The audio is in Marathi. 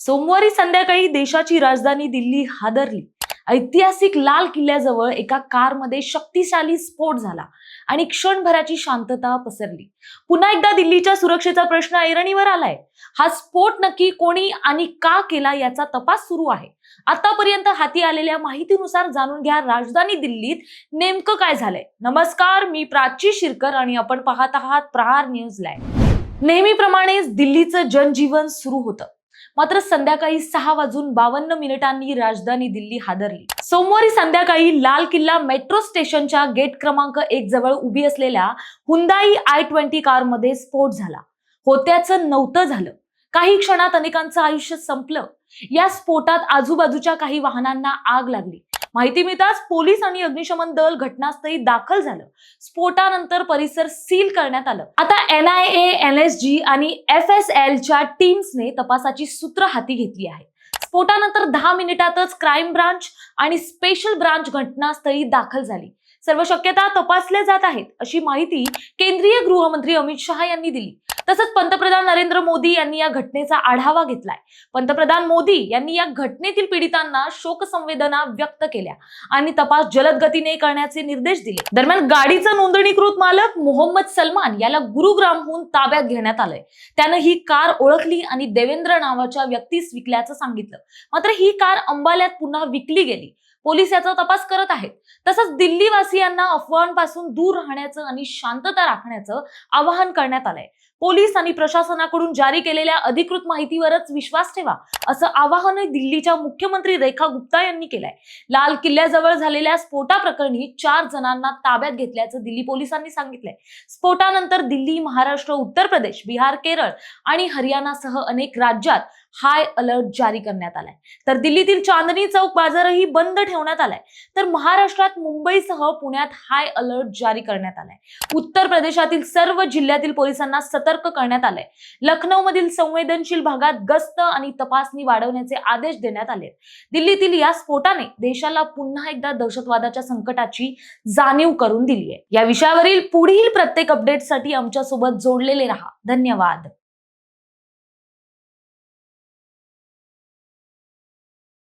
सोमवारी संध्याकाळी देशाची राजधानी दिल्ली हादरली. ऐतिहासिक लाल किल्ल्याजवळ एका कारमध्ये शक्तिशाली स्फोट झाला आणि क्षणभराची शांतता पसरली. पुन्हा एकदा दिल्लीच्या सुरक्षेचा प्रश्न ऐरणीवर आलाय. हा स्फोट नक्की कोणी आणि का केला याचा तपास सुरू आहे. आतापर्यंत हाती आलेल्या माहितीनुसार जाणून घ्या राजधानी दिल्लीत नेमकं काय झालंय. नमस्कार, मी प्राची शिरकर आणि आपण पाहत आहात प्रहार न्यूज लाईव्ह. नेहमीप्रमाणेच दिल्लीचं जनजीवन सुरू होतं. मात्र संध्याकाळी 6:52 राजधानी दिल्ली हादरली. सोमवारी संध्याकाळी लाल किल्ला मेट्रो स्टेशनच्या गेट क्रमांक 1 जवळ उभी असलेल्या हुंदाई i20 कारमध्ये स्फोट झाला. होत्याचं नव्हतं झालं. काही क्षणात अनेकांचं आयुष्य संपलं. या स्फोटात आजूबाजूच्या काही वाहनांना आग लागली. माहिती मिळताच पोलीस आणि अग्निशमन दल घटनास्थळी दाखल झालं. स्फोटानंतर परिसर सील करण्यात आलं. आता NIA, NSG आणि FSLच्या टीम्सने तपासाची सूत्र हाती घेतली आहे. स्फोटानंतर 10 मिनिटातच क्राईम ब्रांच आणि स्पेशल ब्रांच घटनास्थळी दाखल झाली. सर्व शक्यता तपासल्या जात आहेत, अशी माहिती केंद्रीय गृहमंत्री अमित शहा यांनी दिली. तसंच पंतप्रधान नरेंद्र मोदी यांनी या घटनेचा आढावा घेतलाय. पंतप्रधान मोदी यांनी या घटनेतील पीडितांना शोकसंवेदना व्यक्त केल्या आणि तपास जलद गतीने करण्याचे निर्देश दिले. दरम्यान गाडीचा नोंदणीकृत मालक मोहम्मद सलमान याला गुरुग्रामहून ताब्यात घेण्यात आलंय. त्यानं ही कार ओळखली आणि देवेंद्र नावाच्या व्यक्तीस विकल्याचं सांगितलं. मात्र ही कार अंबाल्यात पुन्हा विकली गेली. पोलीस याचा तपास करत आहेत. तसंच दिल्लीवासियांना अफवांपासून दूर राहण्याचं आणि शांतता राखण्याचं आवाहन करण्यात आलंय. पोलीस आणि प्रशासनाकडून जारी केलेल्या अधिकृत माहितीवरच विश्वास ठेवा, असं आवाहन दिल्लीच्या मुख्यमंत्री रेखा गुप्ता यांनी केलंय. लाल किल्ल्याजवळ झालेल्या स्फोटाप्रकरणी 4 जणांना ताब्यात घेतल्याचं दिल्ली पोलिसांनी सांगितलंय. स्फोटानंतर दिल्ली, महाराष्ट्र, उत्तर प्रदेश, बिहार, केरळ आणि हरियाणासह अनेक राज्यात हाय अलर्ट जारी करण्यात आलाय. तर दिल्लीतील चांदणी चौक बाजारही बंद ठेवण्यात आलाय. तर महाराष्ट्रात मुंबईसह पुण्यात हाय अलर्ट जारी करण्यात आलाय. उत्तर प्रदेशातील सर्व जिल्ह्यातील पोलिसांना सतर्क करण्यात आलंय. लखनौ मधील संवेदनशील भागात गस्त आणि तपासणी वाढवण्याचे आदेश देण्यात आले. दिल्लीतील या स्फोटाने देशाला पुन्हा एकदा दहशतवादाच्या संकटाची जाणीव करून दिली आहे. या विषयावरील पुढील प्रत्येक अपडेटसाठी आमच्या सोबत जोडलेले रहा. धन्यवाद.